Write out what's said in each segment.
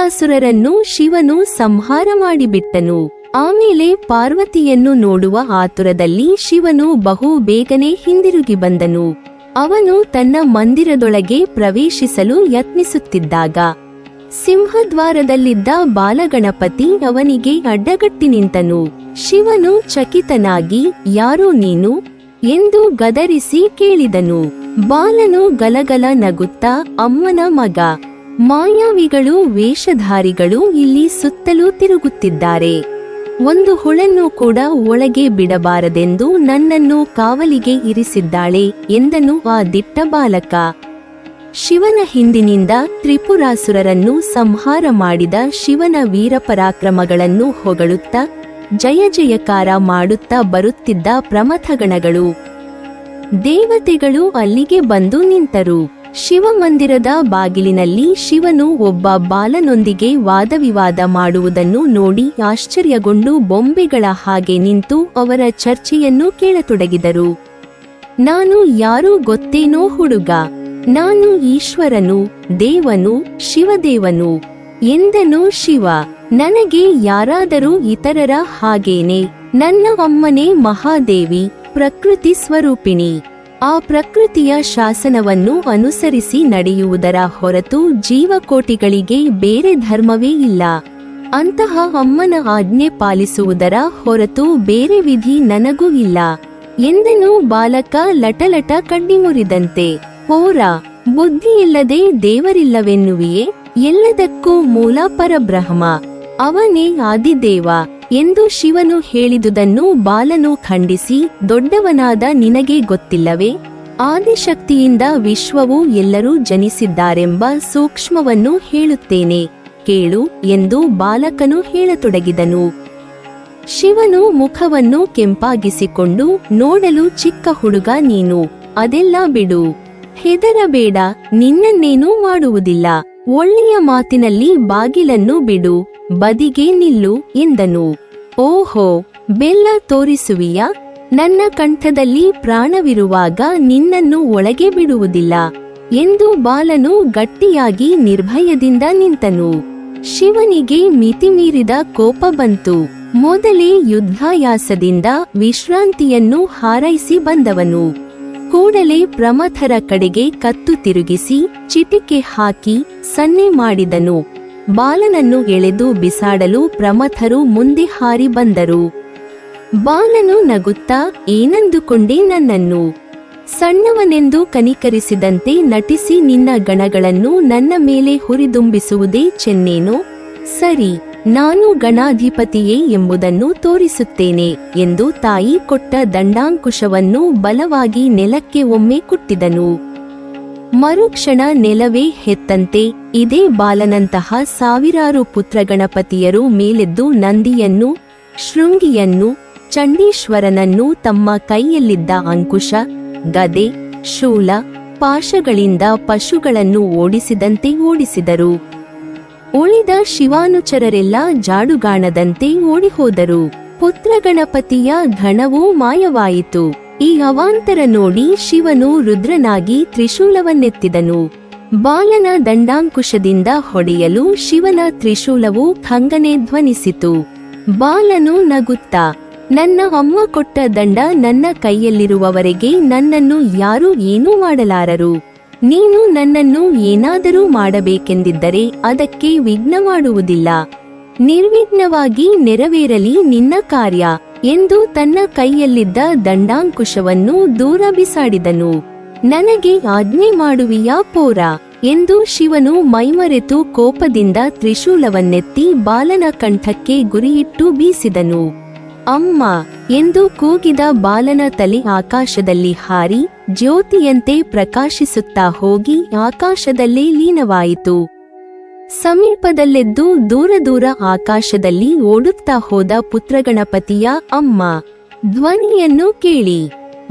ತ್ರಿಪುರಾಸುರರನ್ನು ಶಿವನು ಸಂಹಾರ ಮಾಡಿಬಿಟ್ಟನು. ಆಮೇಲೆ ಪಾರ್ವತಿಯನ್ನು ನೋಡುವ ಆತುರದಲ್ಲಿ ಶಿವನು ಬಹು ಬೇಗನೆ ಹಿಂದಿರುಗಿ ಬಂದನು. ಅವನು ತನ್ನ ಮಂದಿರದೊಳಗೆ ಪ್ರವೇಶಿಸಲು ಯತ್ನಿಸುತ್ತಿದ್ದಾಗ ಸಿಂಹದ್ವಾರದಲ್ಲಿದ್ದ ಬಾಲಗಣಪತಿ ಅವನಿಗೆ ಅಡ್ಡಗಟ್ಟಿ ನಿಂತನು. ಶಿವನು ಚಕಿತನಾಗಿ ಯಾರೋ ನೀನು ಎಂದು ಗದರಿಸಿ ಕೇಳಿದನು. ಬಾಲನು ಗಲಗಲ ನಗುತ್ತಾ ಅಮ್ಮನ ಮಗ, ಮಾಯಾವಿಗಳು ವೇಷಧಾರಿಗಳು ಇಲ್ಲಿ ಸುತ್ತಲೂ ತಿರುಗುತ್ತಿದ್ದಾರೆ. ಒಂದು ಹುಳನ್ನು ಕೂಡ ಒಳಗೆ ಬಿಡಬಾರದೆಂದು ನನ್ನನ್ನು ಕಾವಲಿಗೆ ಇರಿಸಿದ್ದಾಳೆ ಎಂದನು ಆ ದಿಟ್ಟ ಬಾಲಕ. ಶಿವನ ಹಿಂದಿನಿಂದ ತ್ರಿಪುರಾಸುರರನ್ನು ಸಂಹಾರ ಮಾಡಿದ ಶಿವನ ವೀರಪರಾಕ್ರಮಗಳನ್ನು ಹೊಗಳುತ್ತಾ ಜಯ ಜಯಕಾರ ಮಾಡುತ್ತಾ ಬರುತ್ತಿದ್ದ ಪ್ರಮಥಗಣಗಳು ದೇವತೆಗಳು ಅಲ್ಲಿಗೆ ಬಂದು ನಿಂತರು. ಶಿವಮಂದಿರದ ಬಾಗಿಲಿನಲ್ಲಿ ಶಿವನು ಒಬ್ಬ ಬಾಲನೊಂದಿಗೆ ವಾದವಿವಾದ ಮಾಡುವುದನ್ನು ನೋಡಿ ಆಶ್ಚರ್ಯಗೊಂಡು ಬೊಂಬೆಗಳ ಹಾಗೆ ನಿಂತು ಅವರ ಚರ್ಚೆಯನ್ನು ಕೇಳತೊಡಗಿದರು. ನಾನು ಯಾರು ಗೊತ್ತೇನೋ ಹುಡುಗ, ನಾನು ಈಶ್ವರನು, ದೇವನು, ಶಿವದೇವನು ಎಂದನು ಶಿವ. ನನಗೆ ಯಾರಾದರೂ ಇತರರ ಹಾಗೇನೆ. ನನ್ನ ಅಮ್ಮನೇ ಮಹಾದೇವಿ, ಪ್ರಕೃತಿ ಸ್ವರೂಪಿಣಿ. ಆ ಪ್ರಕೃತಿಯ ಶಾಸನವನ್ನು ಅನುಸರಿಸಿ ನಡೆಯುವುದರ ಹೊರತು ಜೀವಕೋಟಿಗಳಿಗೆ ಬೇರೆ ಧರ್ಮವೇ ಇಲ್ಲ. ಅಂತಹ ಅಮ್ಮನ ಆಜ್ಞೆ ಪಾಲಿಸುವುದರ ಹೊರತು ಬೇರೆ ವಿಧಿ ನನಗೂ ಇಲ್ಲ ಎಂದನು ಬಾಲಕ ಲಟಲಟ ಕಡ್ಡಿ ಮುರಿದಂತೆ. ಹೋರ, ಬುದ್ಧಿಯಿಲ್ಲದೆ ದೇವರಿಲ್ಲವೆನ್ನುವಿಯೇ? ಎಲ್ಲದಕ್ಕೂ ಮೂಲ ಪರಬ್ರಹ್ಮ, ಅವನೇ ಆದಿದೇವ ಎಂದು ಶಿವನು ಹೇಳಿದುದನ್ನು ಬಾಲನು ಖಂಡಿಸಿ, ದೊಡ್ಡವನಾದ ನಿನಗೆ ಗೊತ್ತಿಲ್ಲವೇ? ಆದಿಶಕ್ತಿಯಿಂದ ವಿಶ್ವವು ಎಲ್ಲರೂ ಜನಿಸಿದ್ದಾರೆಂಬ ಸೂಕ್ಷ್ಮವನ್ನು ಹೇಳುತ್ತೇನೆ ಕೇಳು ಎಂದು ಬಾಲಕನು ಹೇಳತೊಡಗಿದನು. ಶಿವನು ಮುಖವನ್ನು ಕೆಂಪಾಗಿಸಿಕೊಂಡು, ನೋಡಲು ಚಿಕ್ಕ ಹುಡುಗ ನೀನು, ಅದೆಲ್ಲ ಬಿಡು, ಹೆದರಬೇಡ, ನಿನ್ನನ್ನೇನೂ ಮಾಡುವುದಿಲ್ಲ. ಒಳ್ಳೆಯ ಮಾತಿನಲ್ಲಿ ಬಾಗಿಲನ್ನು ಬಿಡು, ಬದಿಗೆ ನಿಲ್ಲು ಎಂದನು. ಓಹೋ, ಬೆಲ್ಲ ತೋರಿಸುವಿಯಾ? ನನ್ನ ಕಂಠದಲ್ಲಿ ಪ್ರಾಣವಿರುವಾಗ ನಿನ್ನನ್ನು ಒಳಗೆ ಬಿಡುವುದಿಲ್ಲ ಎಂದು ಬಾಲನು ಗಟ್ಟಿಯಾಗಿ ನಿರ್ಭಯದಿಂದ ನಿಂತನು. ಶಿವನಿಗೆ ಮಿತಿಮೀರಿದ ಕೋಪ ಬಂತು. ಮೊದಲೇ ಯುದ್ಧಾಯಾಸದಿಂದ ವಿಶ್ರಾಂತಿಯನ್ನು ಹಾರೈಸಿ ಬಂದವನು ಕೂಡಲೇ ಪ್ರಮಥರ ಕಡೆಗೆ ಕತ್ತು ತಿರುಗಿಸಿ ಚಿಟಿಕೆ ಹಾಕಿ ಸನ್ನೆ ಮಾಡಿದನು. ಬಾಲನನ್ನು ಎಳೆದು ಬಿಸಾಡಲು ಪ್ರಮಥರು ಮುಂದೆ ಹಾರಿ ಬಂದರು. ಬಾಲನು ನಗುತ್ತಾ, ಏನಂದುಕೊಂಡೆ ನನ್ನನ್ನು? ಸಣ್ಣವನೆಂದು ಕನಿಕರಿಸಿದಂತೆ ನಟಿಸಿ ನಿನ್ನ ಗಣಗಳನ್ನು ನನ್ನ ಮೇಲೆ ಹುರಿದುಂಬಿಸುವುದೇ ಚೆನ್ನೇನೋ? ಸರಿ, ನಾನು ಗಣಾಧಿಪತಿಯೇ ಎಂಬುದನ್ನು ತೋರಿಸುತ್ತೇನೆ ಎಂದು ತಾಯಿ ಕೊಟ್ಟ ದಂಡಾಂಕುಶವನ್ನು ಬಲವಾಗಿ ನೆಲಕ್ಕೆ ಒಮ್ಮೆ ಕುಟ್ಟಿದನು. ಮರುಕ್ಷಣ ನೆಲವೇ ಹೆತ್ತಂತೆ ಇದೇ ಬಾಲನಂತಹ ಸಾವಿರಾರು ಪುತ್ರಗಣಪತಿಯರು ಮೇಲೆದ್ದು ನಂದಿಯನ್ನು, ಶೃಂಗಿಯನ್ನು, ಚಂಡೀಶ್ವರನನ್ನು ತಮ್ಮ ಕೈಯಲ್ಲಿದ್ದ ಅಂಕುಶ, ಗದೆ, ಶೂಲ, ಪಾಶಗಳಿಂದ ಪಶುಗಳನ್ನು ಓಡಿಸಿದಂತೆ ಓಡಿಸಿದರು. ಉಳಿದ ಶಿವಾನುಚರರೆಲ್ಲ ಜಾಡುಗಾಣದಂತೆ ಓಡಿಹೋದರು. ಪುತ್ರಗಣಪತಿಯ ಘನವೂ ಮಾಯವಾಯಿತು. ಈ ಅವಾಂತರ ನೋಡಿ ಶಿವನು ರುದ್ರನಾಗಿ ತ್ರಿಶೂಲವನ್ನೆತ್ತಿದನು. ಬಾಲನ ದಂಡಾಂಕುಶದಿಂದ ಹೊಡೆಯಲು ಶಿವನ ತ್ರಿಶೂಲವು ಖಂಗನೆ ಧ್ವನಿಸಿತು. ಬಾಲನು ನಗುತ್ತಾ, ನನ್ನ ಅಮ್ಮ ಕೊಟ್ಟ ದಂಡ ನನ್ನ ಕೈಯಲ್ಲಿರುವವರೆಗೆ ನನ್ನನ್ನು ಯಾರೂ ಏನೂ ಮಾಡಲಾರರು. ನೀನು ನನ್ನನ್ನು ಏನಾದರೂ ಮಾಡಬೇಕೆಂದಿದ್ದರೆ ಅದಕ್ಕೆ ವಿಘ್ನ ಮಾಡುವುದಿಲ್ಲ. ನಿರ್ವಿಘ್ನವಾಗಿ ನೆರವೇರಲಿ ನಿನ್ನ ಕಾರ್ಯ ಎಂದು ತನ್ನ ಕೈಯಲ್ಲಿದ್ದ ದಂಡಾಂಕುಶವನ್ನು ದೂರ ಬಿಸಾಡಿದನು. ನನಗೆ ಆಜ್ಞೆ ಮಾಡುವಿಯಾ ಪೋರ ಎಂದು ಶಿವನು ಮೈಮರೆತು ಕೋಪದಿಂದ ತ್ರಿಶೂಲವನ್ನೆತ್ತಿ ಬಾಲನ ಕಂಠಕ್ಕೆ ಗುರಿಯಿಟ್ಟು ಬೀಸಿದನು. ಅಮ್ಮ ಎಂದು ಕೂಗಿದ ಬಾಲನ ತಲೆ ಆಕಾಶದಲ್ಲಿ ಹಾರಿ ಜ್ಯೋತಿಯಂತೆ ಪ್ರಕಾಶಿಸುತ್ತಾ ಹೋಗಿ ಆಕಾಶದಲ್ಲೇ ಲೀನವಾಯಿತು. ಸಮೀಪದಲ್ಲೆದ್ದು ದೂರ ದೂರ ಆಕಾಶದಲ್ಲಿ ಓಡುತ್ತಾ ಹೋದ ಪುತ್ರಗಣಪತಿಯ ಅಮ್ಮ ಧ್ವನಿಯನ್ನು ಕೇಳಿ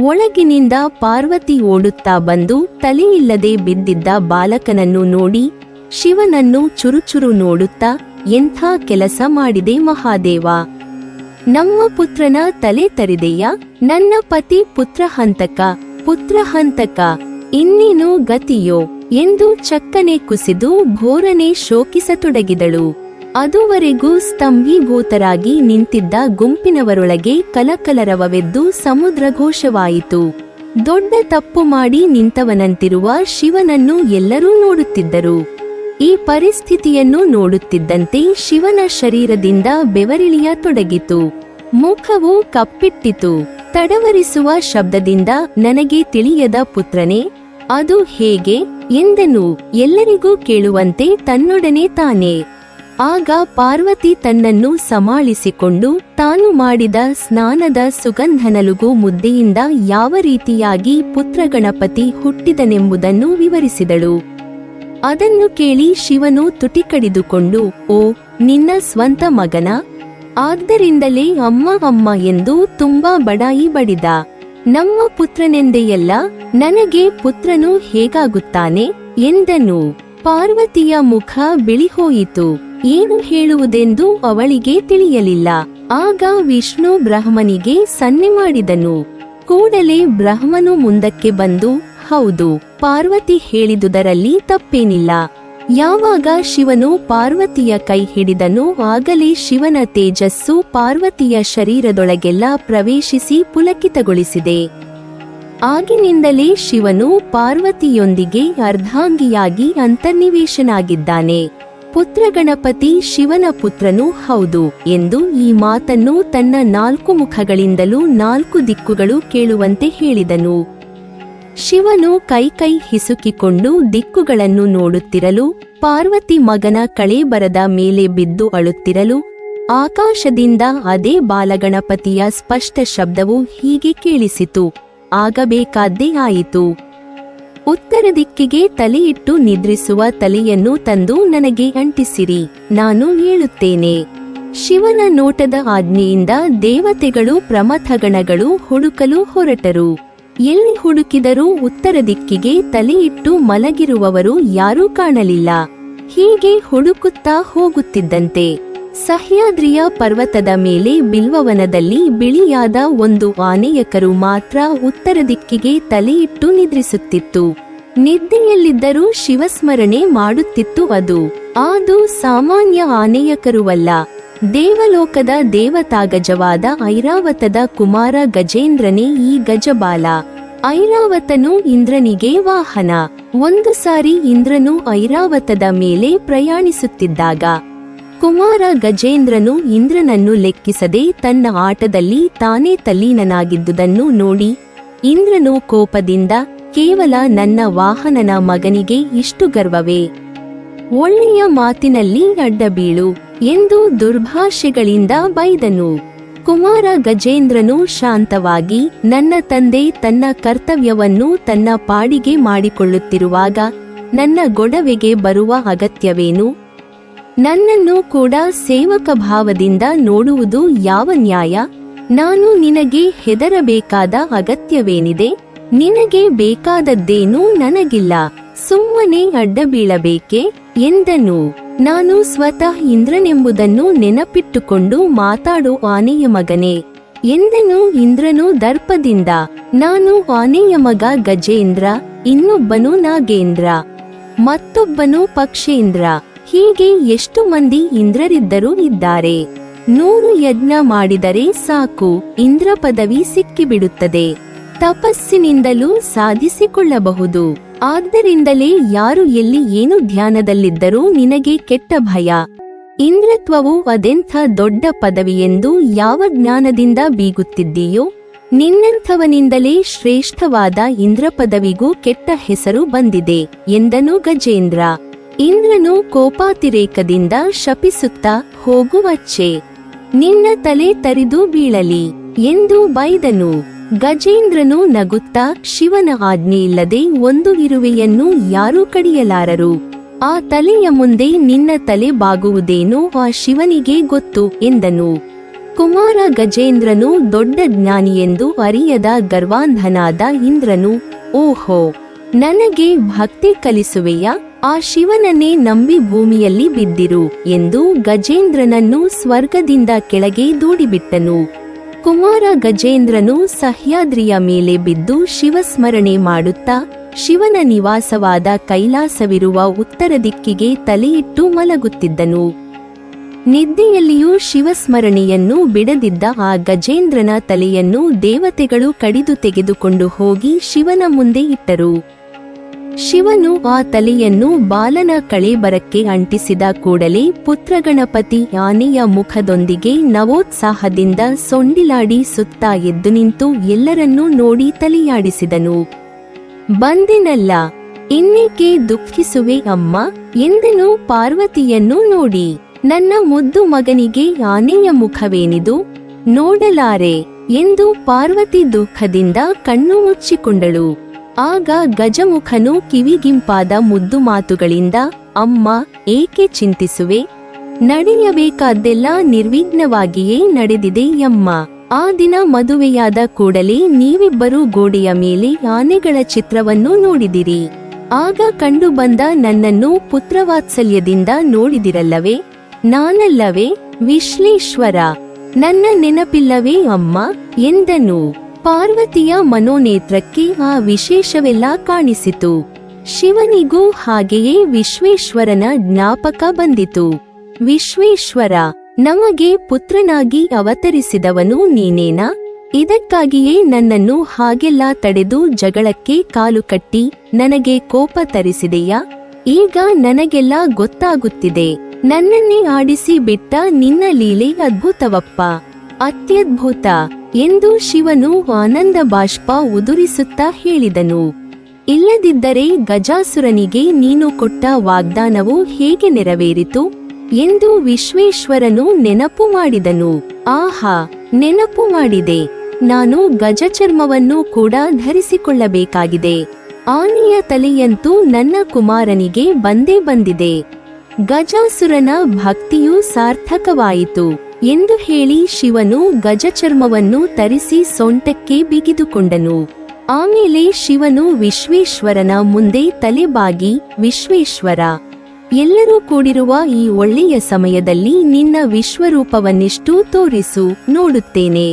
ಒಳಗಿನಿಂದ ಪಾರ್ವತಿ ಓಡುತ್ತಾ ಬಂದು ತಲೆಯಿಲ್ಲದೆ ಬಿದ್ದಿದ್ದ ಬಾಲಕನನ್ನು ನೋಡಿ ಶಿವನನ್ನು ಚುರುಚುರು ನೋಡುತ್ತಾ, ಎಂಥ ಕೆಲಸ ಮಾಡಿದೆ ಮಹಾದೇವ, ನಮ್ಮ ಪುತ್ರನ ತಲೆ ತರಿದೆಯಾ? ನನ್ನ ಪತಿ ಪುತ್ರಹಂತಕ, ಇನ್ನೇನು ಗತಿಯೋ ಎಂದು ಚಕ್ಕನೆ ಕುಸಿದು ಭೋರನೆ ಶೋಕಿಸತೊಡಗಿದಳು. ಅದುವರೆಗೂ ಸ್ತಂಭೀಭೂತರಾಗಿ ನಿಂತಿದ್ದ ಗುಂಪಿನವರೊಳಗೆ ಕಲಕಲರವವೆದ್ದು ಸಮುದ್ರಘೋಷವಾಯಿತು. ದೊಡ್ಡ ತಪ್ಪು ಮಾಡಿ ನಿಂತವನಂತಿರುವ ಶಿವನನ್ನು ಎಲ್ಲರೂ ನೋಡುತ್ತಿದ್ದರು. ಈ ಪರಿಸ್ಥಿತಿಯನ್ನು ನೋಡುತ್ತಿದ್ದಂತೆ ಶಿವನ ಶರೀರದಿಂದ ಬೆವರಿಳಿಯತೊಡಗಿತು. ಮುಖವು ಕಪ್ಪಿಟ್ಟಿತು. ತಡವರಿಸುವ ಶಬ್ದದಿಂದ, ನನಗೆ ತಿಳಿಯದ ಪುತ್ರನೇ, ಅದು ಹೇಗೆ ಎಂದನು ಎಲ್ಲರಿಗೂ ಕೇಳುವಂತೆ ತನ್ನೊಡನೆ ತಾನೇ. ಆಗ ಪಾರ್ವತಿ ತನ್ನನ್ನು ಸಮಾಳಿಸಿಕೊಂಡು ತಾನು ಮಾಡಿದ ಸ್ನಾನದ ಸುಗಂಧನಲುಗು ಮುದ್ದೆಯಿಂದ ಯಾವ ರೀತಿಯಾಗಿ ಪುತ್ರಗಣಪತಿ ಹುಟ್ಟಿದನೆಂಬುದನ್ನು ವಿವರಿಸಿದಳು. ಅದನ್ನು ಕೇಳಿ ಶಿವನು ತುಟಿ ಕಡಿದುಕೊಂಡು, ಓ, ನಿನ್ನ ಸ್ವಂತ ಮಗನ? ಆದ್ದರಿಂದಲೇ ಅಮ್ಮ ಅಮ್ಮ ಎಂದು ತುಂಬಾ ಬಡಾಯಿ ಬಡಿದ. ನಮ್ಮ ಪುತ್ರನೆಂದೆಯಲ್ಲ, ನನಗೆ ಪುತ್ರನು ಹೇಗಾಗುತ್ತಾನೆ ಎಂದನು. ಪಾರ್ವತಿಯ ಮುಖ ಬಿಳಿಹೋಯಿತು. ಏನು ಹೇಳುವುದೆಂದು ಅವಳಿಗೆ ತಿಳಿಯಲಿಲ್ಲ. ಆಗ ವಿಷ್ಣು ಬ್ರಹ್ಮನಿಗೆ ಸನ್ನೆ ಮಾಡಿದನು. ಕೂಡಲೇ ಬ್ರಹ್ಮನು ಮುಂದಕ್ಕೆ ಬಂದು, ಹೌದು, ಪಾರ್ವತಿ ಹೇಳಿದುದರಲ್ಲಿ ತಪ್ಪೇನಿಲ್ಲ. ಯಾವಾಗ ಶಿವನು ಪಾರ್ವತಿಯ ಕೈ ಹಿಡಿದನೋ ಆಗಲೇ ಶಿವನ ತೇಜಸ್ಸು ಪಾರ್ವತಿಯ ಶರೀರದೊಳಗೆಲ್ಲ ಪ್ರವೇಶಿಸಿ ಪುಲಕಿತಗೊಳಿಸಿದೆ. ಆಗಿನಿಂದಲೇ ಶಿವನು ಪಾರ್ವತಿಯೊಂದಿಗೆ ಅರ್ಧಾಂಗಿಯಾಗಿ ಅಂತರ್ನಿವೇಶನಾಗಿದ್ದಾನೆ. ಪುತ್ರಗಣಪತಿ ಶಿವನ ಪುತ್ರನೂ ಹೌದು ಎಂದು ಈ ಮಾತನ್ನು ತನ್ನ 4 ಮುಖಗಳಿಂದಲೂ 4 ದಿಕ್ಕುಗಳು ಕೇಳುವಂತೆ ಹೇಳಿದನು. ಶಿವನು ಕೈ ಹಿಸುಕಿಕೊಂಡು ದಿಕ್ಕುಗಳನ್ನು ನೋಡುತ್ತಿರಲು, ಪಾರ್ವತಿ ಮಗನ ಕಳೇಬರದ ಮೇಲೆ ಬಿದ್ದು ಅಳುತ್ತಿರಲು, ಆಕಾಶದಿಂದ ಅದೇ ಬಾಲಗಣಪತಿಯ ಸ್ಪಷ್ಟ ಶಬ್ದವು ಹೀಗೆ ಕೇಳಿಸಿತು, ಆಗಬೇಕಾದ್ದೇ ಆಯಿತು. ಉತ್ತರ ದಿಕ್ಕಿಗೆ ತಲೆಯಿಟ್ಟು ನಿದ್ರಿಸುವ ತಲೆಯನ್ನು ತಂದು ನನಗೆ ಅಂಟಿಸಿರಿ, ನಾನು ಹೇಳುತ್ತೇನೆ. ಶಿವನ ನೋಟದ ಆಜ್ಞೆಯಿಂದ ದೇವತೆಗಳು ಪ್ರಮಥಗಣಗಳು ಹುಡುಕಲು ಹೊರಟರು. ಎಲ್ಲಿ ಹುಡುಕಿದರೂ ಉತ್ತರ ದಿಕ್ಕಿಗೆ ತಲೆಯಿಟ್ಟು ಮಲಗಿರುವವರು ಯಾರೂ ಕಾಣಲಿಲ್ಲ. ಹೀಗೆ ಹುಡುಕುತ್ತಾ ಹೋಗುತ್ತಿದ್ದಂತೆ ಸಹ್ಯಾದ್ರಿಯ ಪರ್ವತದ ಮೇಲೆ ಬಿಲ್ವವನದಲ್ಲಿ ಬಿಳಿಯಾದ ಒಂದು ಆನೆಯಕರು ಮಾತ್ರ ಉತ್ತರ ದಿಕ್ಕಿಗೆ ತಲೆಯಿಟ್ಟು ನಿದ್ರಿಸುತ್ತಿತ್ತು. ನಿದ್ದೆಯಲ್ಲಿದ್ದರೂ ಶಿವಸ್ಮರಣೆ ಮಾಡುತ್ತಿತ್ತು. ಅದು ಸಾಮಾನ್ಯ ಆನೆಯಕರುವಲ್ಲ, ದೇವಲೋಕದ ದೇವತಾಗಜವಾದ ಐರಾವತದ ಕುಮಾರ ಗಜೇಂದ್ರನೇ ಈ ಗಜಬಾಲ. ಐರಾವತನು ಇಂದ್ರನಿಗೆ ವಾಹನ. ಒಂದು ಸಾರಿ ಇಂದ್ರನು ಐರಾವತದ ಮೇಲೆ ಪ್ರಯಾಣಿಸುತ್ತಿದ್ದಾಗ ಕುಮಾರ ಗಜೇಂದ್ರನು ಇಂದ್ರನನ್ನು ಲೆಕ್ಕಿಸದೆ ತನ್ನ ಆಟದಲ್ಲಿ ತಾನೇ ತಲ್ಲೀನನಾಗಿದ್ದುದನ್ನು ನೋಡಿ ಇಂದ್ರನು ಕೋಪದಿಂದ, ಕೇವಲ ನನ್ನ ವಾಹನನ ಮಗನಿಗೆ ಇಷ್ಟು ಗರ್ವವೇ? ಒಳ್ಳೆಯ ಮಾತಿನಲ್ಲಿ ಅಡ್ಡಬೀಳು ಎಂದು ದುರ್ಭಾಷೆಗಳಿಂದ ಬೈದನು. ಕುಮಾರ ಗಜೇಂದ್ರನು ಶಾಂತವಾಗಿ, ನನ್ನ ತಂದೆ ತನ್ನ ಕರ್ತವ್ಯವನ್ನು ತನ್ನ ಪಾಡಿಗೆ ಮಾಡಿಕೊಳ್ಳುತ್ತಿರುವಾಗ ನನ್ನ ಗೊಡವೆಗೆ ಬರುವ ಅಗತ್ಯವೇನು? ನನ್ನನ್ನು ಕೂಡ ಸೇವಕ ಭಾವದಿಂದ ನೋಡುವುದು ಯಾವ ನ್ಯಾಯ? ನಾನು ನಿನಗೆ ಹೆದರಬೇಕಾದ ಅಗತ್ಯವೇನಿದೆ? ನಿನಗೆ ಬೇಕಾದದ್ದೇನೂ ನನಗಿಲ್ಲ, ಸುಮ್ಮನೆ ಅಡ್ಡಬೀಳಬೇಕೆ ಎಂದನು. ನಾನು ಸ್ವತಃ ಇಂದ್ರನೆಂಬುದನ್ನು ನೆನಪಿಟ್ಟುಕೊಂಡು ಮಾತಾಡೋ ಆನೆಯ ಮಗನೇ ಎಂದನು ಇಂದ್ರನು ದರ್ಪದಿಂದ. ನಾನು ಆನೆಯ ಮಗ ಗಜೇಂದ್ರ, ಇನ್ನೊಬ್ಬನು ನಾಗೇಂದ್ರ, ಮತ್ತೊಬ್ಬನು ಪಕ್ಷೇಂದ್ರ. ಹೀಗೆ ಎಷ್ಟು ಮಂದಿ ಇಂದ್ರರಿದ್ದರೂ ಇದ್ದಾರೆ. 100 ಯಜ್ಞ ಮಾಡಿದರೆ ಸಾಕು, ಇಂದ್ರ ಪದವಿ ಸಿಕ್ಕಿಬಿಡುತ್ತದೆ. ತಪಸ್ಸಿನಿಂದಲೂ ಸಾಧಿಸಿಕೊಳ್ಳಬಹುದು. ಆದ್ದರಿಂದಲೇ ಯಾರು ಎಲ್ಲಿ ಏನು ಧ್ಯಾನದಲ್ಲಿದ್ದರೂ ನಿನಗೆ ಕೆಟ್ಟ ಭಯ. ಇಂದ್ರತ್ವವು ಅದೆಂಥ ದೊಡ್ಡ ಪದವಿಯೆಂದು ಯಾವ ಜ್ಞಾನದಿಂದ ಬೀಗುತ್ತಿದ್ದೀಯೋ, ನಿನ್ನಂಥವನಿಂದಲೇ ಶ್ರೇಷ್ಠವಾದ ಇಂದ್ರ ಪದವಿಗೂ ಕೆಟ್ಟ ಹೆಸರು ಬಂದಿದೆ ಎಂದನು ಗಜೇಂದ್ರ. ಇಂದ್ರನು ಕೋಪಾತಿರೇಕದಿಂದ ಶಪಿಸುತ್ತಾ, ಹೋಗುವಚ್ಚೆ, ನಿನ್ನ ತಲೆ ತರಿದು ಬೀಳಲಿ ಎಂದು ಬೈದನು. ಗಜೇಂದ್ರನು ನಗುತ್ತಾ, ಶಿವನ ಆಜ್ಞೆಯಿಲ್ಲದೆ ಒಂದು ಇರುವೆಯನ್ನು ಯಾರೂ ಕಡಿಯಲಾರರು. ಆ ತಲೆಯ ಮುಂದೆ ನಿನ್ನ ತಲೆ ಬಾಗುವುದೇನೋ ಆ ಶಿವನಿಗೆ ಗೊತ್ತು ಎಂದನು. ಕುಮಾರ ಗಜೇಂದ್ರನು ದೊಡ್ಡ ಜ್ಞಾನಿಯೆಂದು ಅರಿಯದ ಗರ್ವಾಂಧನಾದ ಇಂದ್ರನು, ಓಹೋ, ನನಗೆ ಭಕ್ತಿ ಕಲಿಸುವೆಯಾ? ಆ ಶಿವನನ್ನೇ ನಂಬಿ ಭೂಮಿಯಲ್ಲಿ ಬಿದ್ದಿರು ಎಂದು ಗಜೇಂದ್ರನನ್ನು ಸ್ವರ್ಗದಿಂದ ಕೆಳಗೆ ದೂಡಿಬಿಟ್ಟನು. ಕುಮಾರ ಗಜೇಂದ್ರನು ಸಹ್ಯಾದ್ರಿಯ ಮೇಲೆ ಬಿದ್ದು ಶಿವಸ್ಮರಣೆ ಮಾಡುತ್ತಾ, ಶಿವನ ನಿವಾಸವಾದ ಕೈಲಾಸವಿರುವ ಉತ್ತರ ದಿಕ್ಕಿಗೆ ತಲೆಯಿಟ್ಟು ಮಲಗುತ್ತಿದ್ದನು. ನಿದ್ದೆಯಲ್ಲಿಯೂ ಶಿವಸ್ಮರಣೆಯನ್ನು ಬಿಡದಿದ್ದ ಆ ಗಜೇಂದ್ರನ ತಲೆಯನ್ನು ದೇವತೆಗಳು ಕಡಿದು ತೆಗೆದುಕೊಂಡು ಹೋಗಿ ಶಿವನ ಮುಂದೆ ಇಟ್ಟರು. ಶಿವನು ಆ ತಲೆಯನ್ನು ಬಾಲನ ಕಳೇಬರಕ್ಕೆ ಅಂಟಿಸಿದ ಕೂಡಲೇ ಪುತ್ರಗಣಪತಿ ಆನೆಯ ಮುಖದೊಂದಿಗೆ ನವೋತ್ಸಾಹದಿಂದ ಸೊಂಡಿಲಾಡಿ ಸುತ್ತ ಎದ್ದು ನಿಂತು ಎಲ್ಲರನ್ನೂ ನೋಡಿ ತಲೆಯಾಡಿಸಿದನು. ಬಂದೆನಲ್ಲ, ಇನ್ನೇಕೆ ದುಃಖಿಸುವೆ ಅಮ್ಮ ಎಂದನು ಪಾರ್ವತಿಯನ್ನು ನೋಡಿ. ನನ್ನ ಮುದ್ದು ಮಗನಿಗೆ ಆನೆಯ ಮುಖವೇನಿದು, ನೋಡಲಾರೆ ಎಂದು ಪಾರ್ವತಿ ದುಃಖದಿಂದ ಕಣ್ಣು ಮುಚ್ಚಿಕೊಂಡಳು. ಆಗ ಗಜಮುಖನು ಕಿವಿಗಿಂಪಾದ ಮುದ್ದು ಮಾತುಗಳಿಂದ, ಅಮ್ಮ ಏಕೆ ಚಿಂತಿಸುವೆ, ನಡೆಯಬೇಕಾದ್ದೆಲ್ಲ ನಿರ್ವಿಘ್ನವಾಗಿಯೇ ನಡೆದಿದೆ ಅಮ್ಮ. ಆ ದಿನ ಮದುವೆಯಾದ ಕೂಡಲೇ ನೀವಿಬ್ಬರೂ ಗೋಡೆಯ ಮೇಲೆ ಆನೆಗಳ ಚಿತ್ರವನ್ನು ನೋಡಿದಿರಿ. ಆಗ ಕಂಡುಬಂದ ನನ್ನನ್ನು ಪುತ್ರವಾತ್ಸಲ್ಯದಿಂದ ನೋಡಿದಿರಲ್ಲವೇ, ನಾನಲ್ಲವೇ ವಿಶ್ವೇಶ್ವರ, ನನ್ನ ನೆನಪಿಲ್ಲವೇ ಅಮ್ಮ ಎಂದನು. ಪಾರ್ವತಿಯ ಮನೋನೇತ್ರಕ್ಕೆ ಆ ವಿಶೇಷವೆಲ್ಲ ಕಾಣಿಸಿತು. ಶಿವನಿಗೂ ಹಾಗೆಯೇ ವಿಶ್ವೇಶ್ವರನ ಜ್ಞಾಪಕ ಬಂದಿತು. ವಿಶ್ವೇಶ್ವರ, ನಮಗೆ ಪುತ್ರನಾಗಿ ಅವತರಿಸಿದವನು ನೀನೇನಾ? ಇದಕ್ಕಾಗಿಯೇ ನನ್ನನ್ನು ಹಾಗೆಲ್ಲ ತಡೆದು ಜಗಳಕ್ಕೆ ಕಾಲು ಕಟ್ಟಿ ನನಗೆ ಕೋಪ ತರಿಸಿದೆಯಾ? ಈಗ ನನಗೆಲ್ಲ ಗೊತ್ತಾಗುತ್ತಿದೆ. ನನ್ನನ್ನೇ ಆಡಿಸಿ ಬಿಟ್ಟ ನಿನ್ನ ಲೀಲೆ ಅದ್ಭುತವಪ್ಪ, ಅತ್ಯದ್ಭುತ ಎಂದು ಶಿವನು ಆನಂದ ಬಾಷ್ಪ ಉದುರಿಸುತ್ತಾ ಹೇಳಿದನು. ಇಲ್ಲದಿದ್ದರೆ ಗಜಾಸುರನಿಗೆ ನೀನು ಕೊಟ್ಟ ವಾಗ್ದಾನವು ಹೇಗೆ ನೆರವೇರಿತು ಎಂದು ವಿಶ್ವೇಶ್ವರನು ನೆನಪು ಮಾಡಿದನು. ಆಹಾ, ನೆನಪು ಮಾಡಿದೆ. ನಾನು ಗಜಚರ್ಮವನ್ನು ಕೂಡ ಧರಿಸಿಕೊಳ್ಳಬೇಕಾಗಿದೆ. ಆನೆಯ ತಲೆಯಂತೂ ನನ್ನ ಕುಮಾರನಿಗೆ ಬಂದೇ ಬಂದಿದೆ. ಗಜಾಸುರನ ಭಕ್ತಿಯೂ ಸಾರ್ಥಕವಾಯಿತು ಎಂದು ಹೇಳಿ ಶಿವನು ಗಜಚರ್ಮವನ್ನು ತರಿಸಿ ಸೊಂಟಕ್ಕೆ ಬಿಗಿದುಕೊಂಡನು. ಆಮೇಲೆ ಶಿವನು ವಿಶ್ವೇಶ್ವರನ ಮುಂದೆ ತಲೆಬಾಗಿ, ವಿಶ್ವೇಶ್ವರ, ಎಲ್ಲರೂ ಕೂಡಿರುವ ಈ ಒಳ್ಳೆಯ ಸಮಯದಲ್ಲಿ ನಿನ್ನ ವಿಶ್ವರೂಪವನ್ನಿಷ್ಟು ತೋರಿಸು, ನೋಡುತ್ತೇನೆ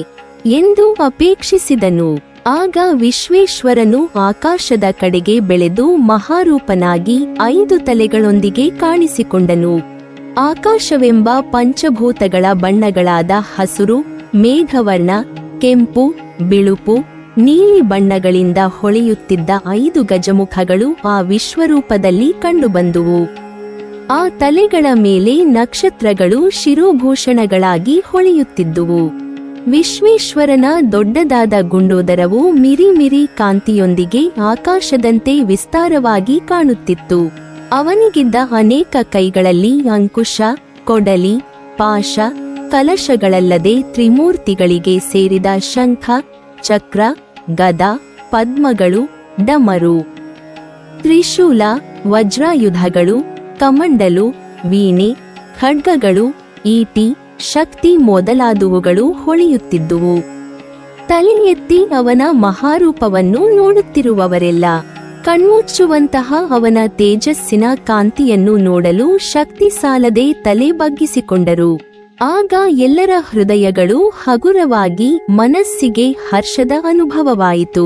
ಎಂದು ಅಪೇಕ್ಷಿಸಿದನು. ಆಗ ವಿಶ್ವೇಶ್ವರನು ಆಕಾಶದ ಕಡೆಗೆ ಬೆಳೆದು ಮಹಾರೂಪನಾಗಿ 5 ತಲೆಗಳೊಂದಿಗೆ ಕಾಣಿಸಿಕೊಂಡನು. ಆಕಾಶವೆಂಬ ಪಂಚಭೂತಗಳ ಬಣ್ಣಗಳಾದ ಹಸುರು, ಮೇಘವರ್ಣ, ಕೆಂಪು, ಬಿಳುಪು, ನೀಲಿ ಬಣ್ಣಗಳಿಂದ ಹೊಳೆಯುತ್ತಿದ್ದ 5 ಗಜಮುಖಗಳು ಆ ವಿಶ್ವರೂಪದಲ್ಲಿ ಕಂಡುಬಂದುವು. ಆ ತಲೆಗಳ ಮೇಲೆ ನಕ್ಷತ್ರಗಳು ಶಿರೋಭೂಷಣಗಳಾಗಿ ಹೊಳೆಯುತ್ತಿದ್ದುವು. ವಿಶ್ವೇಶ್ವರನ ದೊಡ್ಡದಾದ ಗುಂಡೋದರವು ಮಿರಿ ಕಾಂತಿಯೊಂದಿಗೆ ಆಕಾಶದಂತೆ ವಿಸ್ತಾರವಾಗಿ ಕಾಣುತ್ತಿತ್ತು. ಅವನಿಗಿದ್ದ ಅನೇಕ ಕೈಗಳಲ್ಲಿ ಅಂಕುಶ, ಕೊಡಲಿ, ಪಾಶ, ಕಲಶಗಳಲ್ಲದೆ ತ್ರಿಮೂರ್ತಿಗಳಿಗೆ ಸೇರಿದ ಶಂಖ, ಚಕ್ರ, ಗದಾ, ಪದ್ಮಗಳು, ಡಮರು, ತ್ರಿಶೂಲ, ವಜ್ರಾಯುಧಗಳು, ಕಮಂಡಲು, ವೀಣೆ, ಖಡ್ಗಗಳು, ಈಟಿ, ಶಕ್ತಿ ಮೊದಲಾದವುಗಳು ಹೊಳೆಯುತ್ತಿದ್ದುವು. ತಲೆ ಎತ್ತಿ ಅವನ ಮಹಾರೂಪವನ್ನು ನೋಡುತ್ತಿರುವವರೆಲ್ಲ ಕಣ್ಮುಚ್ಚುವಂತಹ ಅವನ ತೇಜಸ್ಸಿನ ಕಾಂತಿಯನ್ನು ನೋಡಲು ಶಕ್ತಿ ಸಾಲದೆ ತಲೆ ಬಗ್ಗಿಸಿಕೊಂಡರು. ಆಗ ಎಲ್ಲರ ಹೃದಯಗಳು ಹಗುರವಾಗಿ ಮನಸ್ಸಿಗೆ ಹರ್ಷದ ಅನುಭವವಾಯಿತು.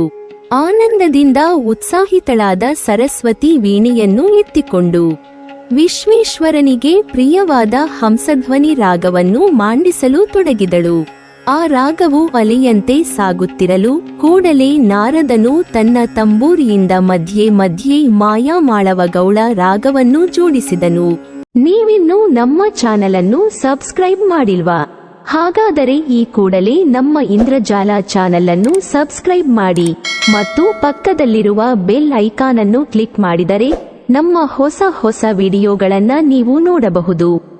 ಆನಂದದಿಂದ ಉತ್ಸಾಹಿತಳಾದ ಸರಸ್ವತಿ ವೀಣೆಯನ್ನು ಎತ್ತಿಕೊಂಡು ವಿಶ್ವೇಶ್ವರನಿಗೆ ಪ್ರಿಯವಾದ ಹಂಸಧ್ವನಿ ರಾಗವನ್ನು ಮಾಂಡಿಸಲು ತೊಡಗಿದಳು. ಆ ರಾಗವು ಅಲೆಯಂತೆ ಸಾಗುತ್ತಿರಲು ಕೂಡಲೇ ನಾರದನು ತನ್ನ ತಂಬೂರಿಯಿಂದ ಮಧ್ಯೆ ಮಾಯಾಮಾಳವ ಗೌಳ ರಾಗವನ್ನು ಜೋಡಿಸಿದನು. ನೀವಿನ್ನೂ ನಮ್ಮ ಚಾನಲನ್ನು ಸಬ್ಸ್ಕ್ರೈಬ್ ಮಾಡಿಲ್ವಾ? ಹಾಗಾದರೆ ಈ ಕೂಡಲೇ ನಮ್ಮ ಇಂದ್ರಜಾಲ ಚಾನಲ್ ಅನ್ನು ಸಬ್ಸ್ಕ್ರೈಬ್ ಮಾಡಿ ಮತ್ತು ಪಕ್ಕದಲ್ಲಿರುವ ಬೆಲ್ ಐಕಾನ್ ಅನ್ನು ಕ್ಲಿಕ್ ಮಾಡಿದರೆ ನಮ್ಮ ಹೊಸ ವಿಡಿಯೋಗಳನ್ನು ನೀವು ನೋಡಬಹುದು.